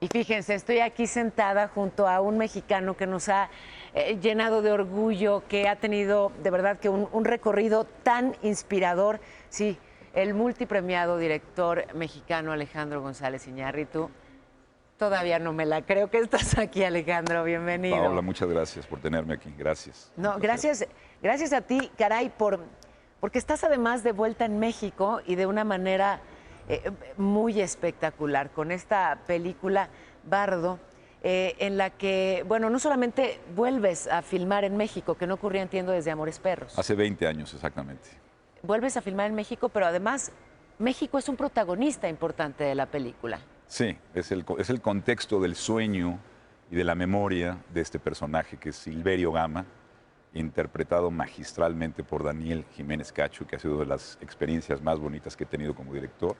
Y fíjense, estoy aquí sentada junto a un mexicano que nos ha llenado de orgullo, que ha tenido de verdad que un recorrido tan inspirador. Sí, el multipremiado director mexicano Alejandro González Iñárritu. Todavía no me la creo que estás aquí, Alejandro. Bienvenido. Paola, muchas gracias por tenerme aquí. Gracias. No, gracias a ti, caray, porque estás además de vuelta en México y de una manera muy espectacular con esta película Bardo, en la que, bueno, no solamente vuelves a filmar en México, que no ocurría, entiendo, desde Amores Perros. Hace 20 años, exactamente. Vuelves a filmar en México, pero además México es un protagonista importante de la película. Sí, es el contexto del sueño y de la memoria de este personaje que es Silverio Gama, interpretado magistralmente por Daniel Jiménez Cacho, que ha sido de las experiencias más bonitas que he tenido como director,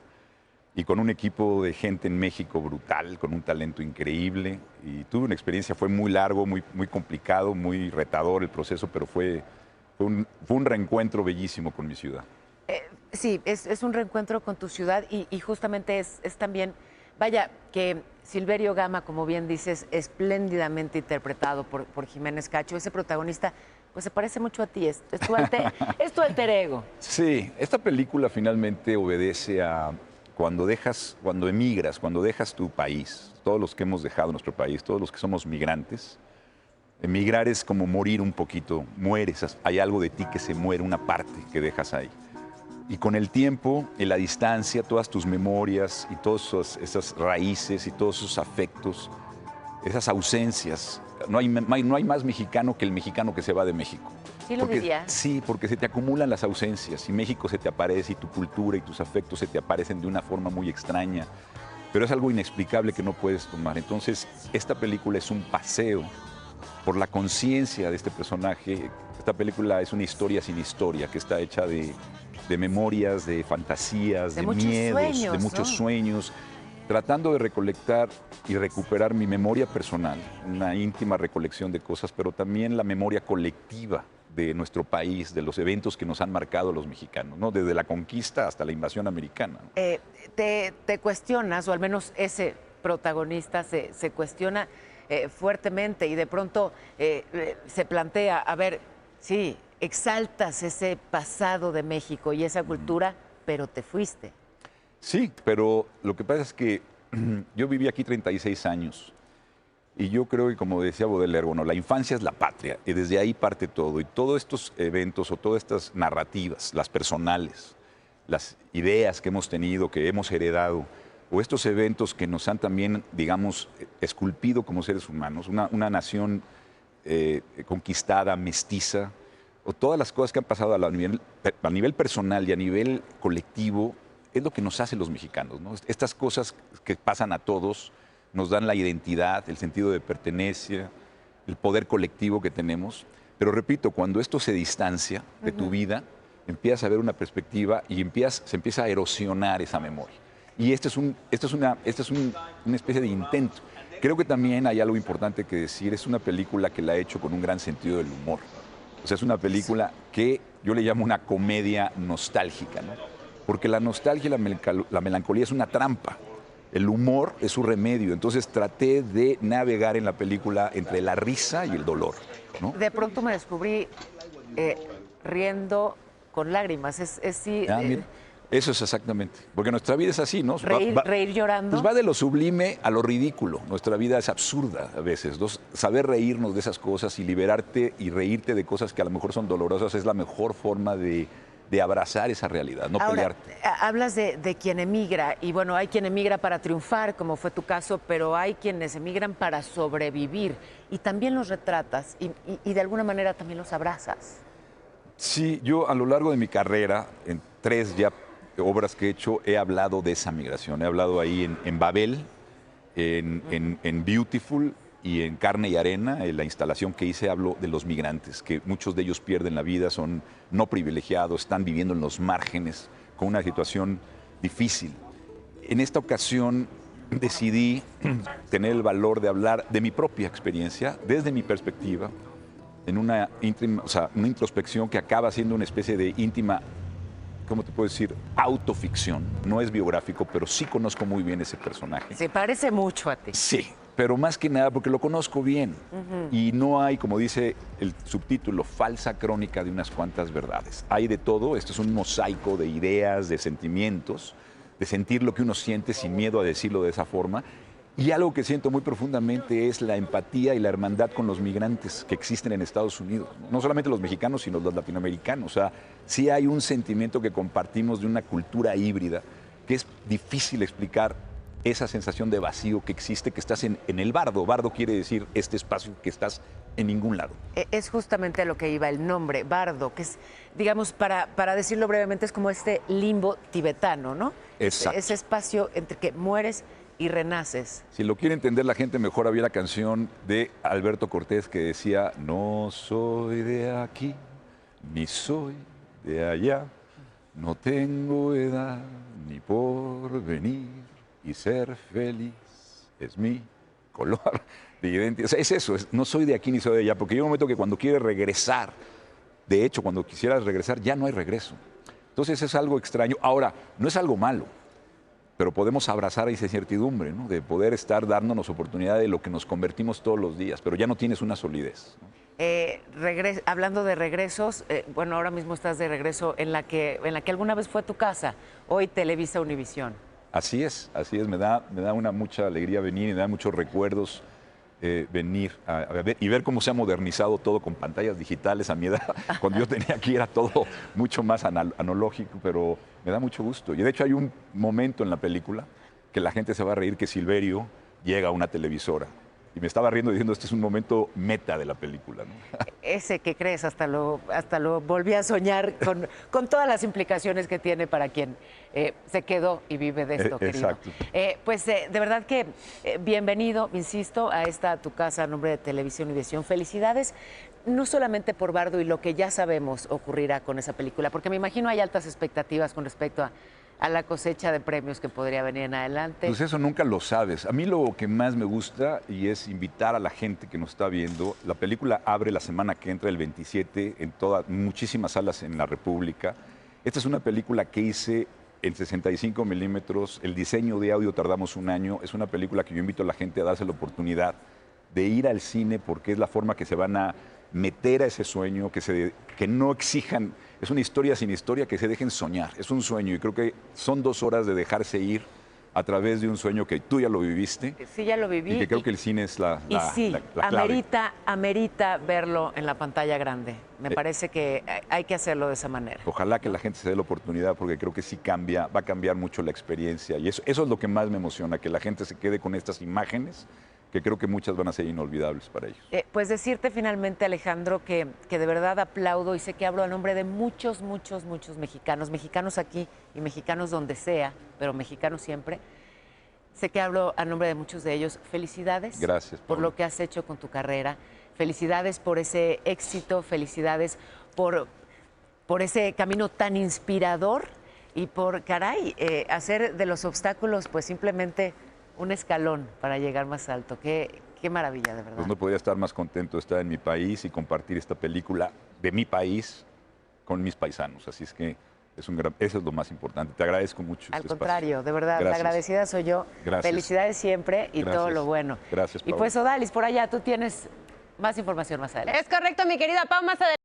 y con un equipo de gente en México brutal, con un talento increíble, y tuve una experiencia, fue muy largo, muy complicado, muy retador el proceso, pero fue un reencuentro bellísimo con mi ciudad. Sí, es un reencuentro con tu ciudad y justamente es también, vaya, que Silverio Gama, como bien dices, espléndidamente interpretado por Jiménez Cacho, ese protagonista, pues se parece mucho a ti, es tu alter ego. Sí, esta película finalmente obedece a cuando emigras, cuando dejas tu país, todos los que hemos dejado nuestro país, todos los que somos migrantes, emigrar es como morir un poquito, mueres, hay algo de ti que se muere, una parte que dejas ahí. Y con el tiempo, en la distancia, todas tus memorias y todas esas raíces y todos esos afectos, esas ausencias, no hay más mexicano que el mexicano que se va de México. ¿Sí lo dirías? Sí, porque se te acumulan las ausencias y México se te aparece y tu cultura y tus afectos se te aparecen de una forma muy extraña, pero es algo inexplicable que no puedes tomar. Entonces, esta película es un paseo por la conciencia de este personaje. Esta película es una historia sin historia, que está hecha de memorias, de fantasías, de miedos, sueños, de muchos sueños, tratando de recolectar y recuperar mi memoria personal, una íntima recolección de cosas, pero también la memoria colectiva de nuestro país, de los eventos que nos han marcado los mexicanos, ¿no? Desde la conquista hasta la invasión americana. Te cuestionas, o al menos ese protagonista se cuestiona fuertemente y de pronto se plantea, a ver, sí, exaltas ese pasado de México y esa cultura, pero te fuiste. Sí, pero lo que pasa es que yo viví aquí 36 años y yo creo que, como decía Baudelaire, bueno, la infancia es la patria y desde ahí parte todo. Y todos estos eventos o todas estas narrativas, las personales, las ideas que hemos tenido, que hemos heredado, o estos eventos que nos han también, digamos, esculpido como seres humanos, una nación conquistada, mestiza, o todas las cosas que han pasado a nivel personal y a nivel colectivo, es lo que nos hace los mexicanos, ¿no? Estas cosas que pasan a todos nos dan la identidad, el sentido de pertenencia, el poder colectivo que tenemos. Pero repito, cuando esto se distancia de tu vida, empiezas a ver una perspectiva y se empieza a erosionar esa memoria. Y esta es una especie de intento. Creo que también hay algo importante que decir, es una película que la he hecho con un gran sentido del humor. O sea, es una película que yo le llamo una comedia nostálgica, ¿no? Porque la nostalgia y la melancolía es una trampa. El humor es su remedio. Entonces traté de navegar en la película entre la risa y el dolor, ¿no? De pronto me descubrí riendo con lágrimas. Mira, eso es exactamente. Porque nuestra vida es así, ¿no? Reír llorando. Pues va de lo sublime a lo ridículo. Nuestra vida es absurda a veces. Entonces, saber reírnos de esas cosas y liberarte y reírte de cosas que a lo mejor son dolorosas es la mejor forma de abrazar esa realidad, no pelearte. Hablas de quien emigra, y bueno, hay quien emigra para triunfar, como fue tu caso, pero hay quienes emigran para sobrevivir, y también los retratas, y de alguna manera también los abrazas. Sí, yo a lo largo de mi carrera, en 3 ya obras que he hecho, he hablado de esa migración. He hablado ahí en Babel, en Beautiful, y en Carne y Arena, en la instalación que hice, hablo de los migrantes, que muchos de ellos pierden la vida, son no privilegiados, están viviendo en los márgenes, con una situación difícil. En esta ocasión decidí tener el valor de hablar de mi propia experiencia, desde mi perspectiva, en una introspección que acaba siendo una especie de íntima ¿cómo te puedo decir? Autoficción, no es biográfico, pero sí conozco muy bien ese personaje. Se parece mucho a ti. Sí, pero más que nada porque lo conozco bien. Y no hay, como dice el subtítulo, falsa crónica de unas cuantas verdades. Hay de todo, esto es un mosaico de ideas, de sentimientos, de sentir lo que uno siente sin miedo a decirlo de esa forma. Y algo que siento muy profundamente es la empatía y la hermandad con los migrantes que existen en Estados Unidos. No solamente los mexicanos, sino los latinoamericanos. O sea, sí hay un sentimiento que compartimos de una cultura híbrida que es difícil explicar esa sensación de vacío que existe, que estás en el bardo. Bardo quiere decir este espacio que estás en ningún lado. Es justamente a lo que iba el nombre, bardo, que es, digamos, para decirlo brevemente, es como este limbo tibetano, ¿no? Exacto. Ese espacio entre que mueres y renaces. Si lo quiere entender la gente, mejor había la canción de Alberto Cortés que decía, no soy de aquí, ni soy de allá, no tengo edad ni por venir, y ser feliz es mi color de identidad. O sea, es eso, no soy de aquí ni soy de allá, porque hay un momento que cuando quieres regresar, de hecho, cuando quisieras regresar, ya no hay regreso. Entonces es algo extraño. Ahora, no es algo malo, pero podemos abrazar esa incertidumbre, ¿no? De poder estar dándonos oportunidad de lo que nos convertimos todos los días, pero ya no tienes una solidez, ¿no? Hablando de regresos, bueno, ahora mismo estás de regreso en la que alguna vez fue tu casa, hoy Televisa Univisión. Así es, me da mucha alegría venir y me da muchos recuerdos venir a ver y ver cómo se ha modernizado todo con pantallas digitales a mi edad. Cuando yo tenía aquí era todo mucho más analógico, pero me da mucho gusto. Y de hecho hay un momento en la película que la gente se va a reír que Silverio llega a una televisora. Y me estaba riendo diciendo, este es un momento meta de la película, ¿no? Ese que crees, hasta lo volví a soñar con todas las implicaciones que tiene para quien se quedó y vive de esto, querido. Exacto. Pues de verdad que bienvenido, insisto, a esta tu casa a nombre de Televisión Univisión. Felicidades, no solamente por Bardo y lo que ya sabemos ocurrirá con esa película, porque me imagino hay altas expectativas con respecto a la cosecha de premios que podría venir en adelante. Pues eso nunca lo sabes. A mí lo que más me gusta y es invitar a la gente que nos está viendo. La película abre la semana que entra, el 27, en muchísimas salas en la República. Esta es una película que hice en 65 milímetros. El diseño de audio tardamos un año. Es una película que yo invito a la gente a darse la oportunidad de ir al cine porque es la forma que se van a meter a ese sueño, que no exijan. Es una historia sin historia, que se dejen soñar. Es un sueño y creo que son 2 horas de dejarse ir a través de un sueño que tú ya lo viviste. Sí, ya lo viví. Y que creo que el cine es la clave. Amerita verlo en la pantalla grande. Me parece que hay que hacerlo de esa manera. Ojalá que la gente se dé la oportunidad porque creo que sí va a cambiar mucho la experiencia. Y eso es lo que más me emociona, que la gente se quede con estas imágenes que creo que muchas van a ser inolvidables para ellos. Pues decirte finalmente, Alejandro, que de verdad aplaudo y sé que hablo a nombre de muchos mexicanos aquí y mexicanos donde sea, pero mexicanos siempre. Sé que hablo a nombre de muchos de ellos. Felicidades. Gracias, por lo que has hecho con tu carrera. Felicidades por ese éxito, felicidades por ese camino tan inspirador y por, hacer de los obstáculos pues simplemente un escalón para llegar más alto. Qué maravilla, de verdad. Pues no podía estar más contento de estar en mi país y compartir esta película de mi país con mis paisanos. Así es que eso es lo más importante. Te agradezco mucho. Al contrario, de verdad, Gracias. la agradecida soy yo. Gracias. Felicidades siempre y Gracias. todo lo bueno. Gracias, Paula. Y pues, Odalis, por allá tú tienes más información más adelante. Es correcto, mi querida Pau, más adelante.